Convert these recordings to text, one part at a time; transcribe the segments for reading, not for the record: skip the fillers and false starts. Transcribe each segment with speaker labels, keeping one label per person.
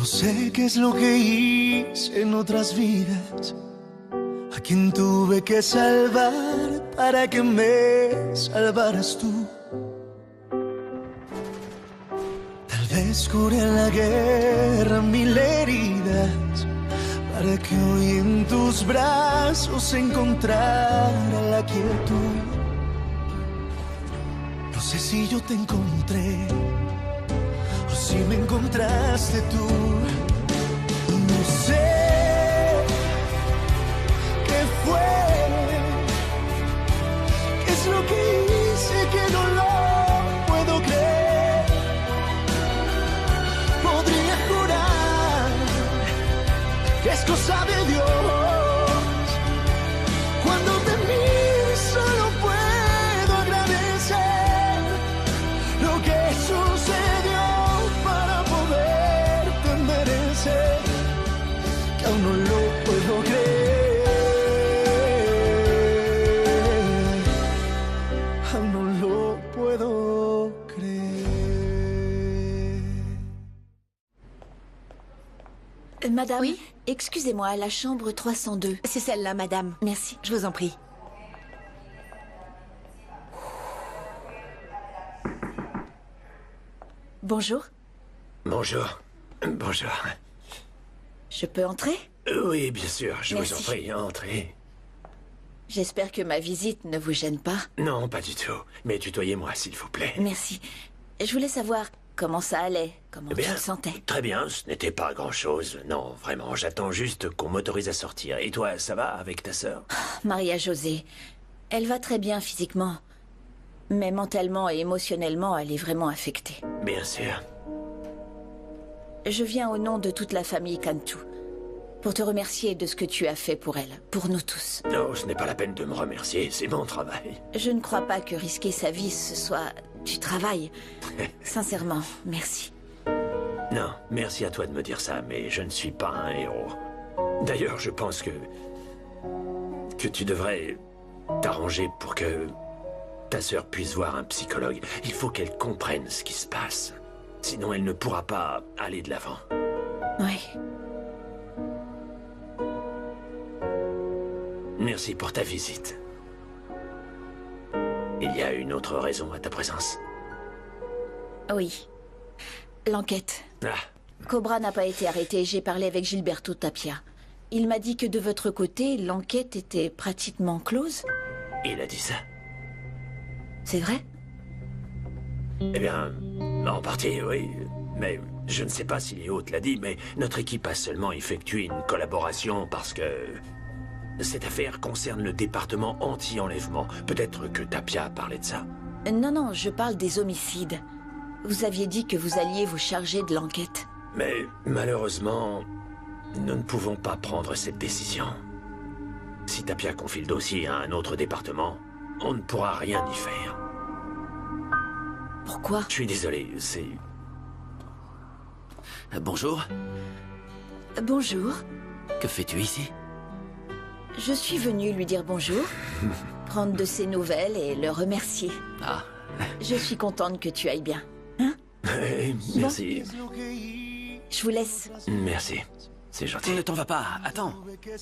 Speaker 1: No sé qué es lo que hice en otras vidas, a quien tuve que salvar para que me salvaras tú. Tal vez curé en la guerra mil heridas, para que hoy en tus brazos encontrara la quietud. No sé si yo te encontré o si me encontraste tú. No sé qué fue, qué es lo que hice que no lo puedo creer. Podría jurar que es cosa de Dios. Cuando te miro solo puedo agradecer lo que sucedió para poderte merecer, que aún no lo puedo creer, aún no lo puedo creer.
Speaker 2: Madame,
Speaker 3: Oui?
Speaker 2: excusez-moi, la chambre 302.
Speaker 3: C'est celle-là, madame.
Speaker 2: Merci.
Speaker 3: Je vous en prie.
Speaker 2: Bonjour,
Speaker 4: Bonjour. Bonjour.
Speaker 2: je peux entrer?
Speaker 4: Oui, bien sûr, je
Speaker 2: Merci.
Speaker 4: vous en prie, entrez.
Speaker 2: J'espère que ma visite ne vous gêne pas.
Speaker 4: Non, pas du tout. Mais tutoyez-moi, s'il vous plaît.
Speaker 2: Merci. Je voulais savoir comment ça allait, comment
Speaker 4: Eh
Speaker 2: tu
Speaker 4: bien,
Speaker 2: te sentais.
Speaker 4: très bien, ce n'était pas grand-chose. Non, vraiment, j'attends juste qu'on m'autorise à sortir. Et toi, ça va avec ta sœur?
Speaker 2: Maria José, elle va très bien physiquement, mais mentalement et émotionnellement, elle est vraiment affectée.
Speaker 4: Bien sûr.
Speaker 2: Je viens au nom de toute la famille Cantu pour te remercier de ce que tu as fait pour elle, pour nous tous.
Speaker 4: Non, ce n'est pas la peine de me remercier, c'est mon travail.
Speaker 2: Je ne crois pas que risquer sa vie, ce soit du travail. Sincèrement, merci.
Speaker 4: Non, merci à toi de me dire ça, mais je ne suis pas un héros. D'ailleurs, je pense que tu devrais t'arranger pour que ta sœur puisse voir un psychologue. Il faut qu'elle comprenne ce qui se passe. Sinon, elle ne pourra pas aller de l'avant.
Speaker 2: Oui.
Speaker 4: Merci pour ta visite. Il y a une autre raison à ta présence.
Speaker 2: Oui. L'enquête.
Speaker 4: Ah,
Speaker 2: Cobra n'a pas été arrêté. J'ai parlé avec Gilberto Tapia. Il m'a dit que de votre côté, l'enquête était pratiquement close.
Speaker 4: il a dit ça.
Speaker 2: C'est vrai?
Speaker 4: Eh bien, en partie, oui. Mais je ne sais pas si Léo te l'a dit, mais notre équipe a seulement effectué une collaboration parce que cette affaire concerne le département anti-enlèvement. Peut-être que Tapia a parlé de ça.
Speaker 2: Non, non, je parle des homicides. Vous aviez dit que vous alliez vous charger de l'enquête.
Speaker 4: Mais malheureusement, nous ne pouvons pas prendre cette décision. Si Tapia confie le dossier à un autre département, on ne pourra rien y faire.
Speaker 2: Pourquoi?
Speaker 4: Je suis désolé, c'est...
Speaker 5: Bonjour,
Speaker 2: Bonjour.
Speaker 5: que fais-tu ici?
Speaker 2: Je suis venue lui dire bonjour, prendre de ses nouvelles et le remercier.
Speaker 5: Ah,
Speaker 2: Je suis contente que tu ailles bien.
Speaker 4: Merci.
Speaker 2: Je vous laisse.
Speaker 4: Merci. C'est gentil.
Speaker 5: ne t'en vas pas, attends.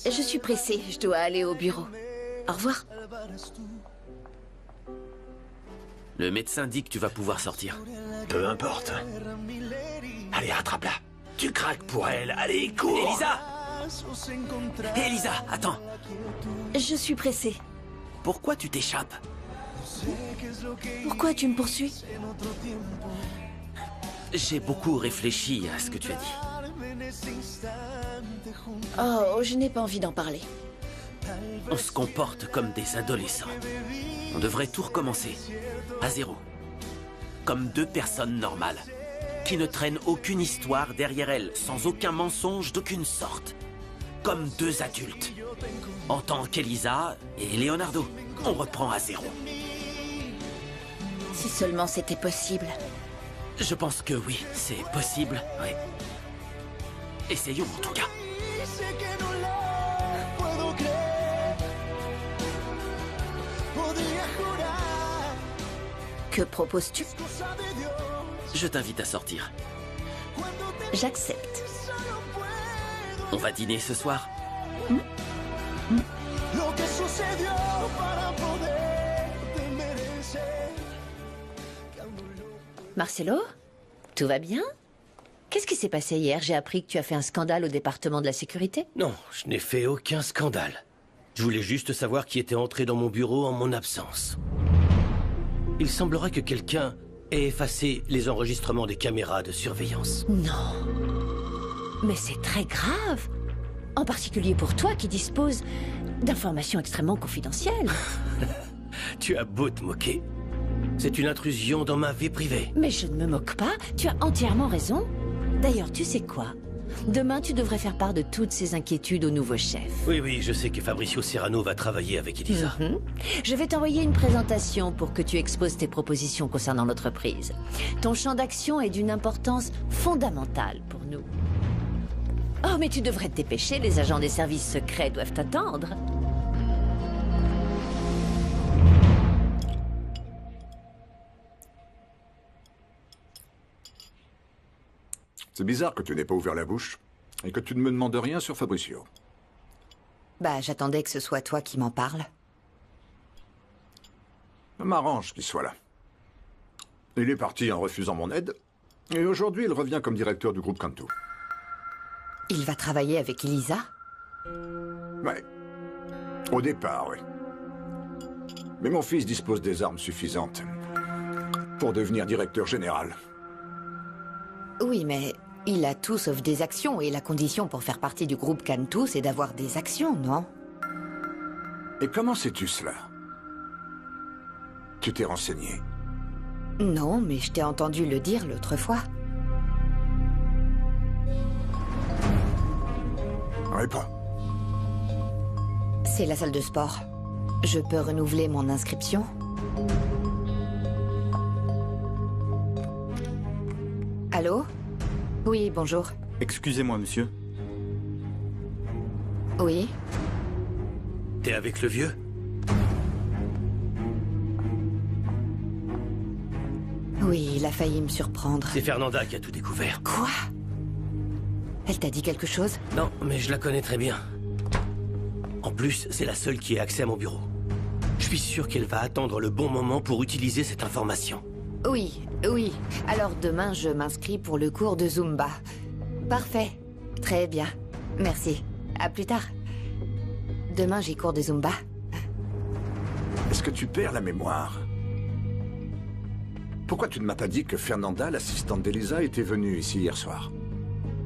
Speaker 2: Je suis pressée, je dois aller au bureau. Au revoir.
Speaker 5: Le médecin dit que tu vas pouvoir sortir.
Speaker 4: Peu importe. Allez, rattrape-la. Tu craques pour elle. Allez, cours.
Speaker 5: Elisa! Elisa, attends.
Speaker 2: Je suis pressée.
Speaker 5: Pourquoi tu t'échappes?
Speaker 2: Pourquoi tu me poursuis?
Speaker 5: J'ai beaucoup réfléchi à ce que tu as dit.
Speaker 2: Oh, je n'ai pas envie d'en parler.
Speaker 5: On se comporte comme des adolescents. On devrait tout recommencer. À zéro. Comme deux personnes normales. Qui ne traînent aucune histoire derrière elles, sans aucun mensonge d'aucune sorte. Comme deux adultes. En tant qu'Elisa et Leonardo. On reprend à zéro.
Speaker 2: Si seulement c'était possible.
Speaker 5: Je pense que oui, c'est possible. Oui. Essayons en tout cas.
Speaker 2: Que proposes-tu?
Speaker 5: Je t'invite à sortir.
Speaker 2: J'accepte.
Speaker 5: On va dîner ce soir?
Speaker 1: Lo que sucedió para poderte merecer.
Speaker 3: Marcelo, tout va bien? Qu'est-ce qui s'est passé hier? J'ai appris que tu as fait un scandale au département de la sécurité.
Speaker 6: Non, je n'ai fait aucun scandale. Je voulais juste savoir qui était entré dans mon bureau en mon absence. Il semblerait que quelqu'un ait effacé les enregistrements des caméras de surveillance.
Speaker 3: Non. Mais c'est très grave. En particulier pour toi qui disposes d'informations extrêmement confidentielles.
Speaker 6: Tu as beau te moquer. C'est une intrusion dans ma vie privée.
Speaker 3: Mais je ne me moque pas, tu as entièrement raison. D'ailleurs, tu sais quoi? Demain, tu devrais faire part de toutes ces inquiétudes au nouveau chef.
Speaker 6: Oui, je sais que Fabricio Serrano va travailler avec Elisa.
Speaker 3: Je vais t'envoyer une présentation pour que tu exposes tes propositions concernant l'entreprise. Ton champ d'action est d'une importance fondamentale pour nous. Oh, mais tu devrais te dépêcher, les agents des services secrets doivent t'attendre.
Speaker 7: C'est bizarre que tu n'aies pas ouvert la bouche et que tu ne me demandes rien sur Fabricio.
Speaker 8: Bah, j'attendais que ce soit toi qui m'en parles.
Speaker 7: Ça m'arrange qu'il soit là. Il est parti en refusant mon aide, et aujourd'hui il revient comme directeur du groupe Cantu.
Speaker 8: Il va travailler avec Elisa?
Speaker 7: Ouais. Au départ, oui. Mais mon fils dispose des armes suffisantes pour devenir directeur général.
Speaker 8: Oui, mais il a tout sauf des actions, et la condition pour faire partie du groupe Cantu, c'est d'avoir des actions, non?
Speaker 7: Et comment sais-tu cela? Tu t'es renseigné?
Speaker 8: Non, mais je t'ai entendu le dire l'autre fois.
Speaker 7: Réponds.
Speaker 8: C'est la salle de sport. Je peux renouveler mon inscription? Allô? Oui, bonjour.
Speaker 9: Excusez-moi, monsieur.
Speaker 8: Oui?
Speaker 6: T'es avec le vieux?
Speaker 8: Oui, il a failli me surprendre.
Speaker 6: C'est Fernanda qui a tout découvert.
Speaker 8: Quoi? Elle t'a dit quelque chose?
Speaker 6: Non, mais je la connais très bien. En plus, c'est la seule qui ait accès à mon bureau. Je suis sûr qu'elle va attendre le bon moment pour utiliser cette information.
Speaker 8: Oui. Alors demain, je m'inscris pour le cours de Zumba. Parfait. Très bien. Merci. À plus tard. Demain, j'ai cours de Zumba.
Speaker 7: Est-ce que tu perds la mémoire? Pourquoi tu ne m'as pas dit que Fernanda, l'assistante d'Elisa, était venue ici hier soir?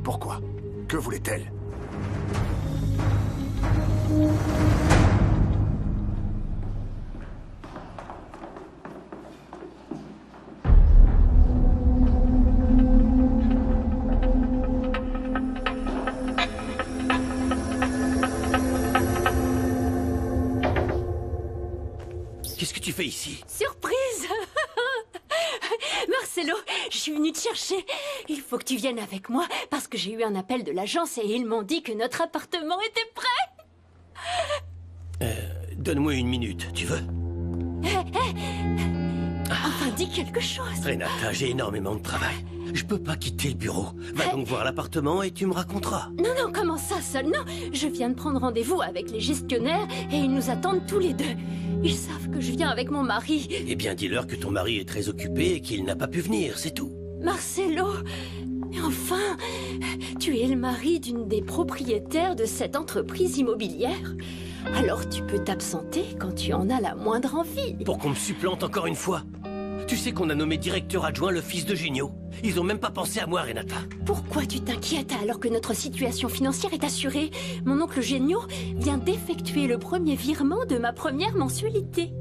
Speaker 7: Pourquoi? Que voulait-elle?
Speaker 6: Qu'est-ce que tu fais ici?
Speaker 10: Surprise! Marcelo, je suis venue te chercher. Il faut que tu viennes avec moi parce que j'ai eu un appel de l'agence et ils m'ont dit que notre appartement était prêt.
Speaker 6: Donne-moi une minute, tu veux?
Speaker 10: Enfin, dis quelque chose.
Speaker 6: Renata, j'ai énormément de travail. Je peux pas quitter le bureau. Va donc voir l'appartement et tu me raconteras.
Speaker 10: Non, comment ça seul? Non, je viens de prendre rendez-vous avec les gestionnaires et ils nous attendent tous les deux. Ils savent que je viens avec mon mari.
Speaker 6: Eh bien, dis-leur que ton mari est très occupé et qu'il n'a pas pu venir, c'est tout.
Speaker 10: Marcelo, mais enfin, tu es le mari d'une des propriétaires de cette entreprise immobilière. Alors tu peux t'absenter quand tu en as la moindre envie.
Speaker 6: Pour qu'on me supplante encore une fois? Tu sais qu'on a nommé directeur adjoint le fils de Junio. Ils ont même pas pensé à moi, Renata.
Speaker 10: Pourquoi tu t'inquiètes alors que notre situation financière est assurée? Mon oncle Genio vient d'effectuer le premier virement de ma première mensualité.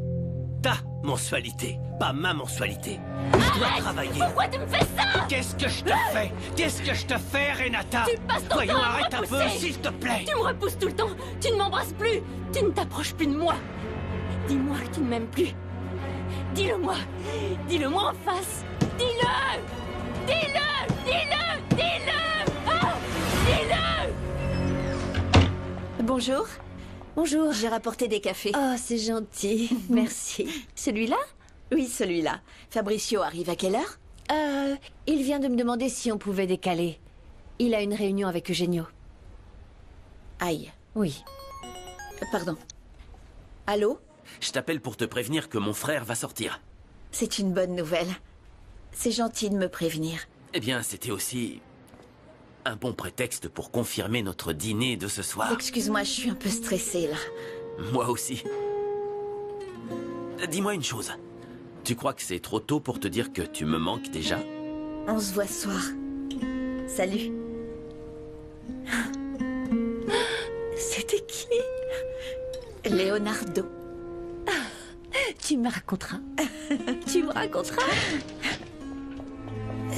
Speaker 6: Ta mensualité, pas ma mensualité. Je dois travailler.
Speaker 10: Pourquoi tu me fais ça?
Speaker 6: Qu'est-ce que je te fais? Qu'est-ce que je te fais, Renata?
Speaker 10: Tu passes ton
Speaker 6: Voyons,
Speaker 10: temps à
Speaker 6: arrête un peu,
Speaker 10: repousser.
Speaker 6: s'il te plaît.
Speaker 10: Tu me repousses tout le temps. Tu ne m'embrasses plus. Tu ne t'approches plus de moi. Dis-moi que tu ne m'aimes plus. Dis-le-moi. Dis-le-moi en face. Dis-le. Dis-le. Dis-le. Dis-le. Ah, dis-le.
Speaker 2: Bonjour.
Speaker 3: Bonjour.
Speaker 2: J'ai rapporté des cafés.
Speaker 3: Oh, c'est gentil. Merci. Celui-là?
Speaker 2: Oui, celui-là. Fabricio arrive à quelle heure?
Speaker 3: Il vient de me demander si on pouvait décaler. Il a une réunion avec Eugenio.
Speaker 2: Aïe.
Speaker 3: Oui.
Speaker 2: Pardon. Allô?
Speaker 5: Je t'appelle pour te prévenir que mon frère va sortir.
Speaker 2: C'est une bonne nouvelle. C'est gentil de me prévenir.
Speaker 5: Eh bien, c'était aussi un bon prétexte pour confirmer notre dîner de ce soir.
Speaker 2: Excuse-moi, je suis un peu stressée, là.
Speaker 5: Moi aussi. Dis-moi une chose. Tu crois que c'est trop tôt pour te dire que tu me manques déjà?
Speaker 2: On se voit ce soir. Salut. C'était qui? Leonardo.
Speaker 3: Tu me raconteras. Tu me raconteras.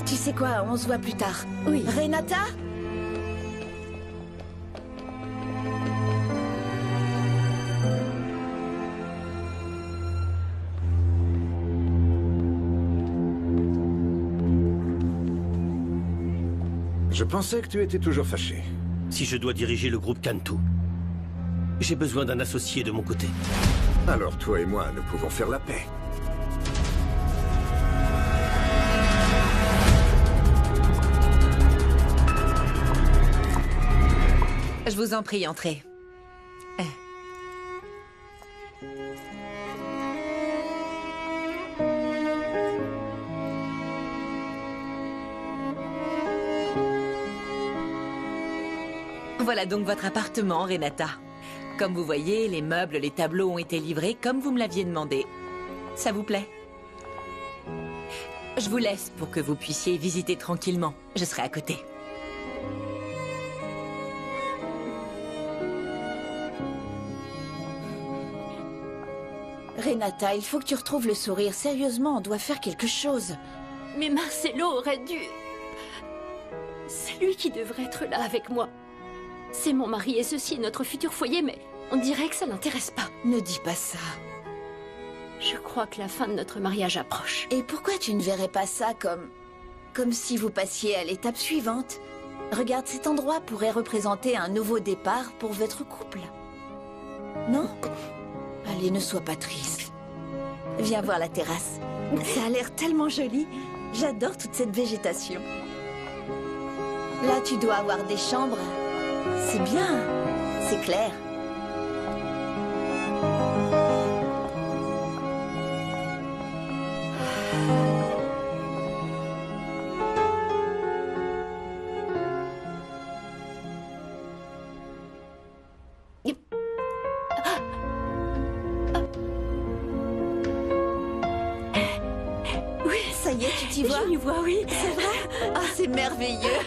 Speaker 2: Tu sais quoi, on se voit plus tard.
Speaker 3: Oui.
Speaker 2: Renata?
Speaker 7: Je pensais que tu étais toujours fâché.
Speaker 6: Si je dois diriger le groupe Cantu, j'ai besoin d'un associé de mon côté.
Speaker 7: Alors toi et moi, nous pouvons faire la paix.
Speaker 8: Je vous en prie, entrez. Voilà donc votre appartement, Renata. Comme vous voyez, les meubles, les tableaux ont été livrés comme vous me l'aviez demandé. Ça vous plaît? Je vous laisse pour que vous puissiez visiter tranquillement. Je serai à côté.
Speaker 2: Renata, il faut que tu retrouves le sourire. Sérieusement, on doit faire quelque chose.
Speaker 10: Mais Marcelo aurait dû... C'est lui qui devrait être là avec moi. C'est mon mari et ceci est notre futur foyer, mais on dirait que ça l'intéresse pas.
Speaker 2: Ne dis pas ça.
Speaker 10: Je crois que la fin de notre mariage approche.
Speaker 2: Et pourquoi tu ne verrais pas ça comme si vous passiez à l'étape suivante? Regarde, cet endroit pourrait représenter un nouveau départ pour votre couple. Non? Allez, ne sois pas triste. Viens voir la terrasse. Ça a l'air tellement joli. J'adore toute cette végétation. Là, tu dois avoir des chambres. C'est bien. C'est clair. Ça y est, tu t'y vois?
Speaker 10: Je m'y vois, oui.
Speaker 2: C'est vrai? Ah, c'est merveilleux.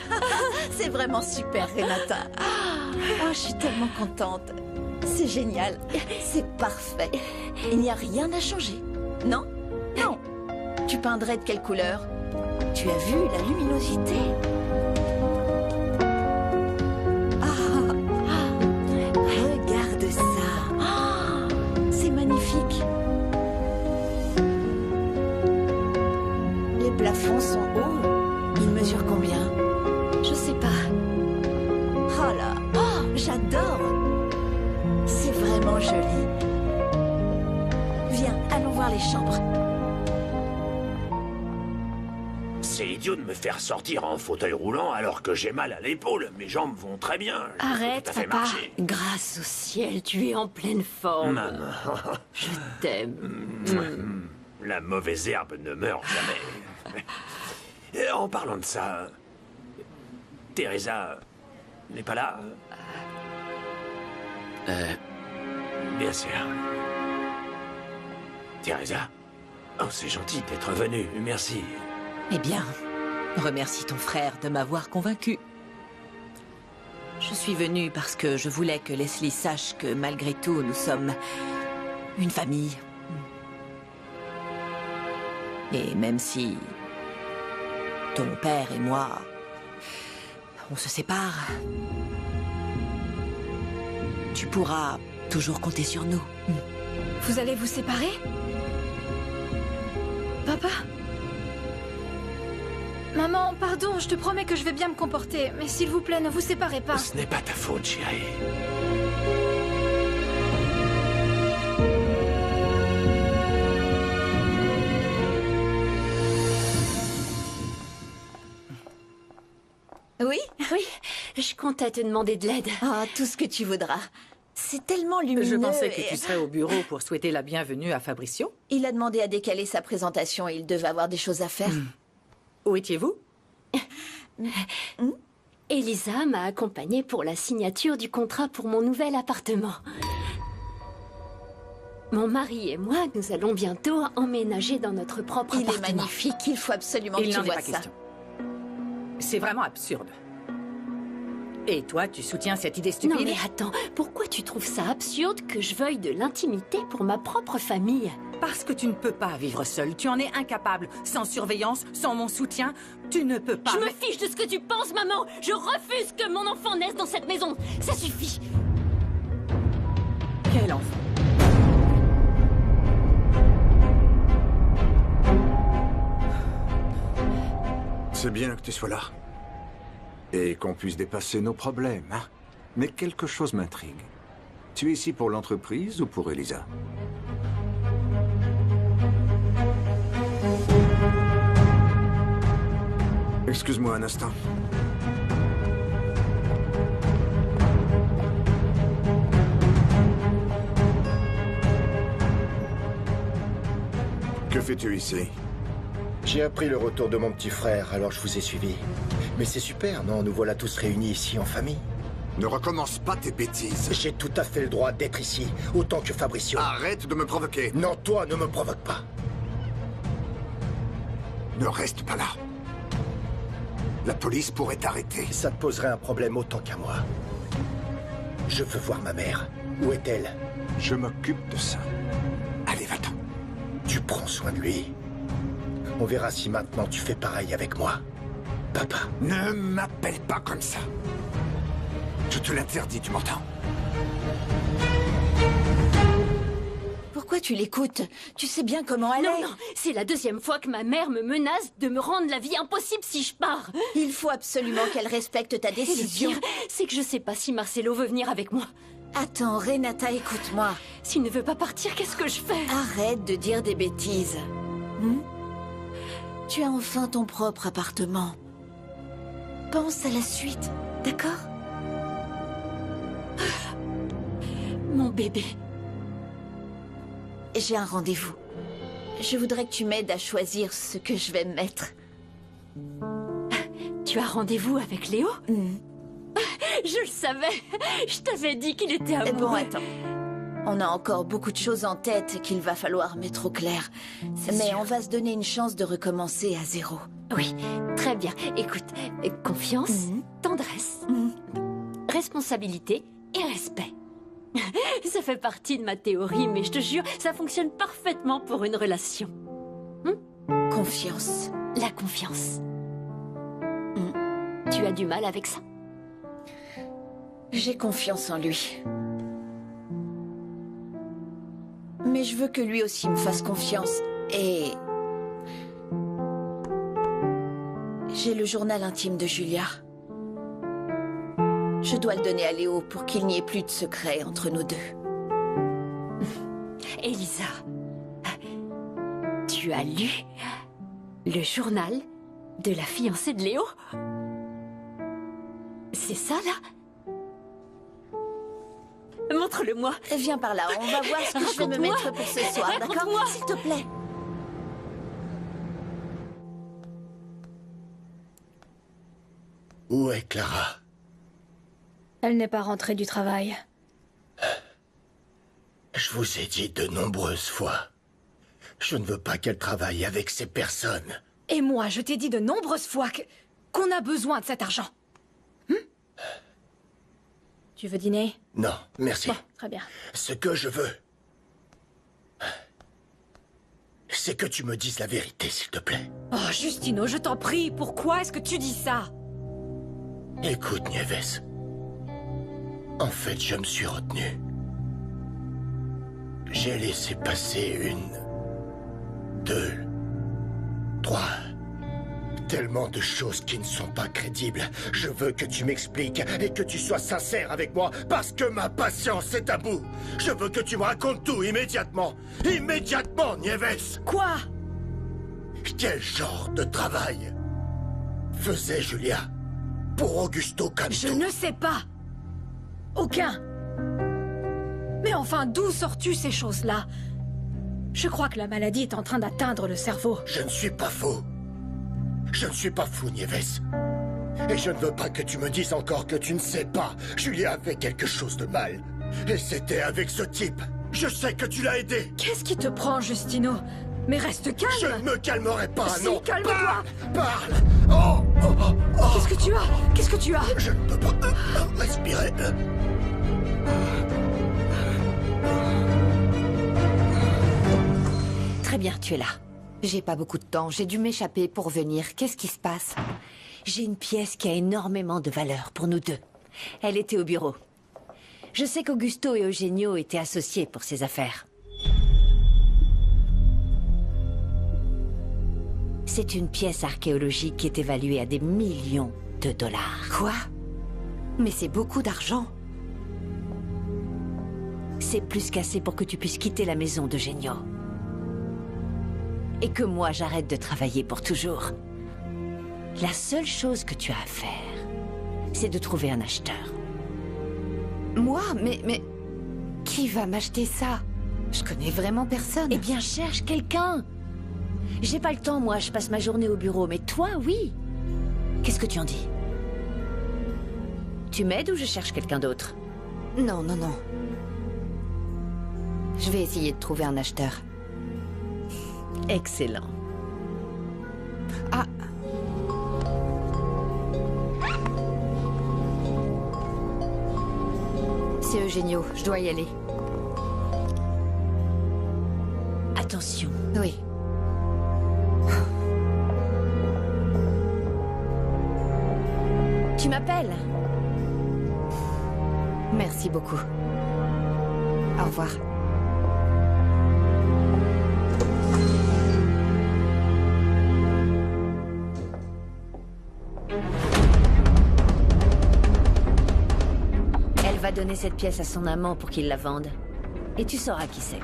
Speaker 2: C'est vraiment super, Renata. Oh, je suis tellement contente. C'est génial. C'est parfait. Il n'y a rien à changer. Non? Non. Tu peindrais de quelle couleur? Tu as vu la luminosité? Regarde ça. C'est magnifique. Les plafonds sont hauts. Ils mesurent combien? Je sais pas. Oh là. Oh, j'adore. C'est vraiment joli. Viens, allons voir les chambres.
Speaker 4: C'est idiot de me faire sortir en fauteuil roulant alors que j'ai mal à l'épaule. Mes jambes vont très bien. Je peux
Speaker 10: Arrête,
Speaker 4: tout à fait
Speaker 10: papa.
Speaker 4: marcher.
Speaker 10: Grâce au ciel, tu es en pleine forme.
Speaker 4: Maman.
Speaker 10: Je t'aime.
Speaker 4: La mauvaise herbe ne meurt jamais. Et en parlant de ça, Teresa n'est pas là? Bien sûr. Teresa? Oh, c'est gentil d'être venue, merci.
Speaker 8: Eh bien, remercie ton frère de m'avoir convaincu. Je suis venue parce que je voulais que Leslie sache que malgré tout, nous sommes une famille. Et même si ton père et moi, on se sépare, tu pourras toujours compter sur nous.
Speaker 10: Vous allez vous séparer? Papa? Maman, pardon, je te promets que je vais bien me comporter. Mais s'il vous plaît, ne vous séparez pas.
Speaker 4: Ce n'est pas ta faute, chérie.
Speaker 2: Oui?
Speaker 10: Oui, je comptais te demander de l'aide.
Speaker 2: Oh, tout ce que tu voudras. C'est tellement lumineux.
Speaker 9: Je pensais que
Speaker 2: et-
Speaker 9: tu serais au bureau pour souhaiter la bienvenue à Fabricio.
Speaker 2: Il a demandé à décaler sa présentation et il devait avoir des choses à faire.
Speaker 9: Où étiez-vous?
Speaker 10: Elisa m'a accompagnée pour la signature du contrat pour mon nouvel appartement. Mon mari et moi, nous allons bientôt emménager dans notre propre
Speaker 2: Il est
Speaker 10: appartement.
Speaker 2: magnifique, il faut absolument que
Speaker 9: Il
Speaker 2: tu
Speaker 9: n'en est
Speaker 2: vois
Speaker 9: pas
Speaker 2: ça.
Speaker 9: question. C'est vraiment absurde. Et toi, tu soutiens cette idée stupide?
Speaker 10: Non mais attends, pourquoi tu trouves ça absurde que je veuille de l'intimité pour ma propre famille?
Speaker 9: Parce que tu ne peux pas vivre seul. Tu en es incapable. Sans surveillance, sans mon soutien, tu ne peux pas.
Speaker 10: Je me fiche de ce que tu penses, maman. Je refuse que mon enfant naisse dans cette maison. Ça suffit.
Speaker 9: Quel enfant?
Speaker 7: C'est bien que tu sois là. Et qu'on puisse dépasser nos problèmes, hein. Mais quelque chose m'intrigue. Tu es ici pour l'entreprise ou pour Elisa? Excuse-moi un instant. Que fais-tu ici?
Speaker 11: J'ai appris le retour de mon petit frère, alors je vous ai suivi. Mais c'est super, non? Nous voilà tous réunis ici en famille.
Speaker 7: Ne recommence pas tes bêtises.
Speaker 11: J'ai tout à fait le droit d'être ici, autant que Fabricio.
Speaker 7: Arrête de me provoquer.
Speaker 11: Non, toi, ne me provoque pas.
Speaker 7: Ne reste pas là. La police pourrait t'arrêter.
Speaker 11: Ça te poserait un problème autant qu'à moi. Je veux voir ma mère. Où est-elle?
Speaker 7: Je m'occupe de ça. Allez, va-t'en.
Speaker 11: Tu prends soin de lui. On verra si maintenant tu fais pareil avec moi. Papa.
Speaker 7: Ne m'appelle pas comme ça. Je te l'interdis, tu m'entends?
Speaker 2: Pourquoi tu l'écoutes? Tu sais bien comment elle
Speaker 10: Non,
Speaker 2: est.
Speaker 10: non, c'est la deuxième fois que ma mère me menace de me rendre la vie impossible si je pars.
Speaker 2: Il faut absolument qu'elle respecte ta
Speaker 10: Et le
Speaker 2: décision.
Speaker 10: pire, c'est que je sais pas si Marcelo veut venir avec moi.
Speaker 2: Attends, Renata, écoute-moi.
Speaker 10: S'il ne veut pas partir, qu'est-ce que je fais?
Speaker 2: Arrête de dire des bêtises. Tu as enfin ton propre appartement. Pense à la suite, d'accord?
Speaker 10: Mon bébé.
Speaker 2: J'ai un rendez-vous. Je voudrais que tu m'aides à choisir ce que je vais mettre.
Speaker 10: Tu as rendez-vous avec Léo? Je le savais. Je t'avais dit qu'il était amoureux.
Speaker 2: Bon, attends. On a encore beaucoup de choses en tête qu'il va falloir mettre au clair. Mais
Speaker 10: sûr.
Speaker 2: on va se donner une chance de recommencer à zéro.
Speaker 10: Oui, très bien. Écoute, confiance, tendresse, responsabilité et respect. Ça fait partie de ma théorie, mais je te jure, ça fonctionne parfaitement pour une relation.
Speaker 2: Confiance.
Speaker 10: La confiance. Tu as du mal avec ça?
Speaker 2: J'ai confiance en lui. Mais je veux que lui aussi me fasse confiance. Et... j'ai le journal intime de Julia. Je dois le donner à Léo pour qu'il n'y ait plus de secret entre nous deux.
Speaker 10: Elisa, tu as lu le journal de la fiancée de Léo? C'est ça, là? Montre-le-moi.
Speaker 2: Viens par là, on va voir ce que je vais me
Speaker 10: Raconte-moi.
Speaker 2: mettre pour ce soir, d'accord?
Speaker 10: Raconte-moi.
Speaker 2: S'il te plaît.
Speaker 11: Où est Clara?
Speaker 12: Elle n'est pas rentrée du travail.
Speaker 11: Je vous ai dit de nombreuses fois. Je ne veux pas qu'elle travaille avec ces personnes.
Speaker 12: Et moi, je t'ai dit de nombreuses fois qu'on a besoin de cet argent. Tu veux dîner?
Speaker 11: Non, merci.
Speaker 12: Bon, très bien.
Speaker 11: Ce que je veux, c'est que tu me dises la vérité, s'il te plaît.
Speaker 12: Oh, Justino, je t'en prie, pourquoi est-ce que tu dis ça?
Speaker 11: Écoute, Nieves. En fait, je me suis retenu. J'ai laissé passer 1, 2, 3... Tellement de choses qui ne sont pas crédibles. Je veux que tu m'expliques et que tu sois sincère avec moi, parce que ma patience est à bout. Je veux que tu me racontes tout immédiatement. Immédiatement, Nieves.
Speaker 12: Quoi?
Speaker 11: Quel genre de travail faisait Julia pour Augusto Canto.
Speaker 12: Je ne sais pas. Aucun. Mais enfin, d'où sors-tu ces choses-là? Je crois que la maladie est en train d'atteindre le cerveau.
Speaker 11: Je ne suis pas faux. Je ne suis pas fou, Nieves. Et je ne veux pas que tu me dises encore que tu ne sais pas. Julia a fait quelque chose de mal. Et c'était avec ce type. Je sais que tu l'as aidé.
Speaker 12: Qu'est-ce qui te prend, Justino? Mais reste calme.
Speaker 11: Je ne me calmerai pas,
Speaker 12: si,
Speaker 11: non.
Speaker 12: calme-toi.
Speaker 11: Parle. Oh, oh, oh, oh.
Speaker 12: Qu'est-ce que tu as? Qu'est-ce que tu as?
Speaker 11: Je ne peux pas respirer.
Speaker 3: Très bien, tu es là.
Speaker 13: J'ai pas beaucoup de temps, j'ai dû m'échapper pour venir. Qu'est-ce qui se passe?
Speaker 3: J'ai une pièce qui a énormément de valeur pour nous deux. Elle était au bureau. Je sais qu'Augusto et Eugenio étaient associés pour ces affaires. C'est une pièce archéologique qui est évaluée à des millions de dollars.
Speaker 13: Quoi? Mais c'est beaucoup d'argent.
Speaker 3: C'est plus qu'assez pour que tu puisses quitter la maison d'Eugenio. Et que moi, j'arrête de travailler pour toujours. La seule chose que tu as à faire, c'est de trouver un acheteur.
Speaker 13: Moi? Mais... Qui va m'acheter ça? Je connais vraiment personne.
Speaker 3: Eh bien, cherche quelqu'un. J'ai pas le temps, moi, je passe ma journée au bureau, mais toi, oui. Qu'est-ce que tu en dis? Tu m'aides ou je cherche quelqu'un d'autre?
Speaker 13: Non, non, non. Je vais essayer de trouver un acheteur.
Speaker 3: Excellent.
Speaker 13: Ah. C'est Eugenio, je dois y aller.
Speaker 3: Attention.
Speaker 13: Oui.
Speaker 3: Tu m'appelles?
Speaker 13: Merci beaucoup. Au revoir.
Speaker 3: Elle va donner cette pièce à son amant pour qu'il la vende. Et tu sauras qui c'est.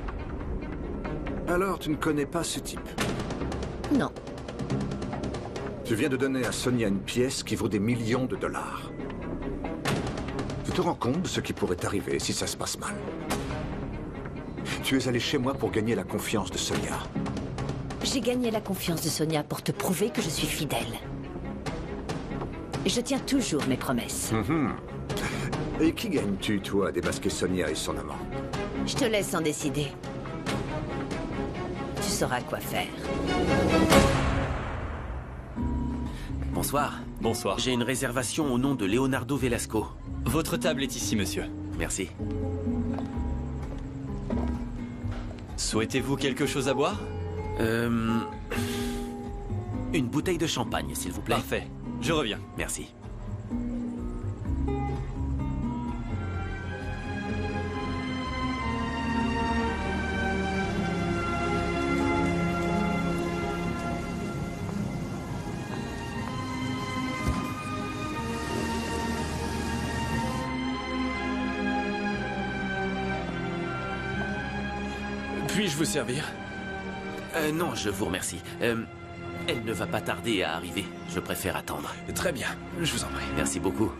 Speaker 7: Alors, tu ne connais pas ce type?
Speaker 3: Non.
Speaker 7: Tu viens de donner à Sonia une pièce qui vaut des millions de dollars. Tu te rends compte de ce qui pourrait arriver si ça se passe mal? Tu es allé chez moi pour gagner la confiance de Sonia.
Speaker 3: J'ai gagné la confiance de Sonia pour te prouver que je suis fidèle. Je tiens toujours mes promesses.
Speaker 7: Et qui gagnes-tu, toi, à démasquer Sonia et son amant?
Speaker 3: Je te laisse en décider. Tu sauras quoi faire.
Speaker 5: Bonsoir.
Speaker 14: Bonsoir.
Speaker 5: J'ai une réservation au nom de Leonardo Velasco.
Speaker 14: Votre table est ici, monsieur.
Speaker 5: Merci.
Speaker 14: Souhaitez-vous quelque chose à boire?
Speaker 5: Une bouteille de champagne, s'il vous plaît.
Speaker 14: Parfait. Je reviens.
Speaker 5: Merci.
Speaker 14: Puis-je vous servir?
Speaker 5: Non, je vous remercie. Elle ne va pas tarder à arriver. Je préfère attendre.
Speaker 14: Très bien, je vous en prie.
Speaker 5: Merci beaucoup.